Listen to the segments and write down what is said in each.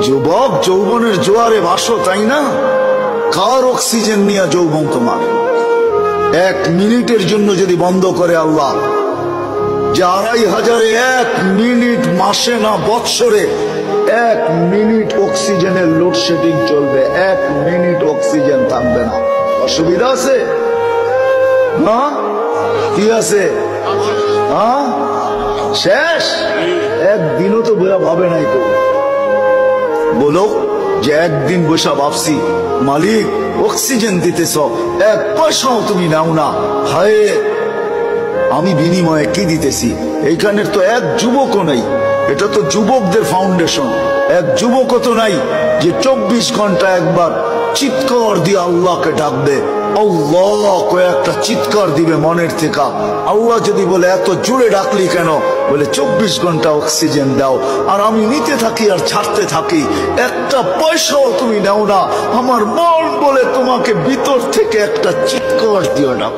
যুবক, যৌবনের জোয়ারে ভাসো, তাই না? কার অক্সিজেন নিয়ে যৌবন তোমার? 1 মিনিটের জন্য যদি বন্ধ করে আল্লাহ, যে 2500 1 মিনিট, মাসে না বৎসরে 1 মিনিট অক্সিজেনের লোডশেডিং চলবে, 1 মিনিট অক্সিজেন থাকবে না, অসুবিধা আছে? হ্যাঁ, কি আছে? হ্যাঁ, শেষ। একদিনও তো ভাবে নাই তো। বলো যে একদিন বসা ভাবছি, মালিক অক্সিজেন দিতেছ, 1 পয়সাও তুমি নাও না, হায় আমি বিনিময়ে কি দিতেছি? এইখানের তো 1 যুবকও নাই, এটা তো যুবকদের ফাউন্ডেশন। 1 যুবকও তো নাই যে 24 ঘন্টা একবার চিৎকার দিয়ে আল্লাহকে ডাকবে। আল্লাহ কয়েকটা চিৎকার দিবে মনের থেকে। আল্লাহ যদি বলে এত জোরে ডাকলি কেন? বলে 24 ঘন্টা অক্সিজেন দাও, আর আমি নিতে থাকি আর ছাড়তে থাকি, 1 পয়সাও তুমি নাও না। আমার মন বলে তোমাকে ভিতর থেকে একটা চিৎকার দিও না।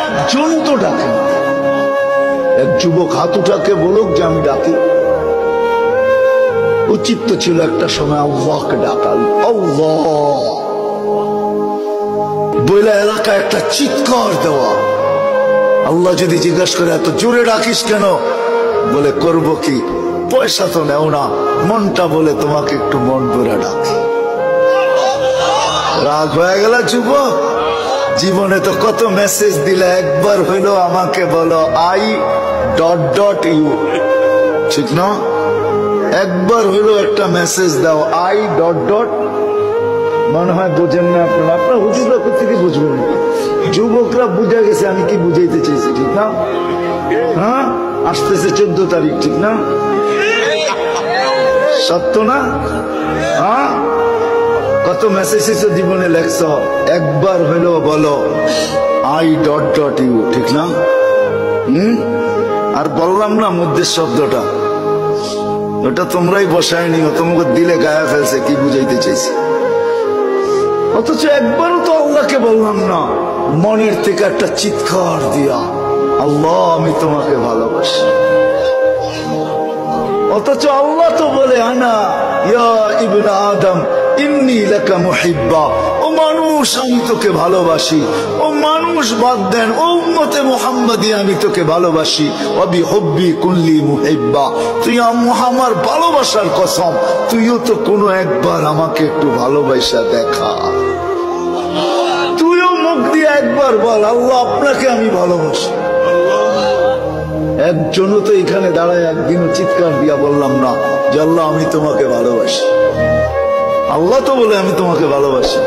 একজন তো ডাকে। 1 যুবক হাত উঠাকে বলুক যে আমি ডাকি। উচিত তো ছিল একটা সময় আল্লাহকে ডাকাল, আল্লাহ বলে এলাকায় একটা চিৎকার দেওয়া। আল্লাহ যদি জিজ্ঞাসা করে এত জোরে ডাকিস কেন? বলে করব কি, পয়সা তো নেও না, মনটা বলে তোমাকে একটু মন ভরে ডাকি। রাগ হয়ে গেল যুবক? জীবনে তো কত মেসেজ দিলে, একবার হইলো আমাকে বলো I.U, ঠিক না? একবার হইলো একটা মেসেজ দাও I.. মনে হয় বোঝেন না আপনারা, আপনার হুজুররা কোথেকে বুঝবেন? যুবকরা বুঝা গেছে আমি কি বুঝাইতে চাইছি, ঠিক না? হ্যাঁ, আসতেছে 14 তারিখ, ঠিক না? সত্য না? হ্যাঁ, কত মেসেজ জীবনে লেখছ, একবার হইলো বলো I.U, ঠিক না? আর বললাম না মধ্যে শব্দটা, ওটা তোমরাই বসায় নিও, তোমাকে দিলে গায়ে ফেলছে কি বুঝাইতে চাইছি। অথচ একবারও তো আল্লাহকে বললাম না মনের থেকে একটা চিৎকার দিয়া, আল্লাহ আমি তোমাকে ভালোবাসি। অথচ আল্লাহ তো বলে আনা ইয়া ইবনে আদম ইন্নী লাকা মুহিব্বা, ও মানুষ আমি তোকে ভালোবাসি। ও মানুষ বাদ দেন, ও উম্মতে মুহাম্মাদি আমি তোকে ভালোবাসি। ওয়াবি হুব্বি কুল্লি মুহিব্বা, তুই আমার ভালোবাসার কসম, তুইও তো কোনো একবার আমাকে একটু ভালোবাসা দেখা। তুইও মুখ দিয়ে একবার বল আল্লাহ আপনাকে আমি ভালোবাসি। একজনও তো এখানে দাঁড়ায় একদিনও চিৎকার দিয়া বললাম না যে আল্লাহ আমি তোমাকে ভালোবাসি। আল্লাহ তো বলে আমি তোমাকে ভালোবাসি।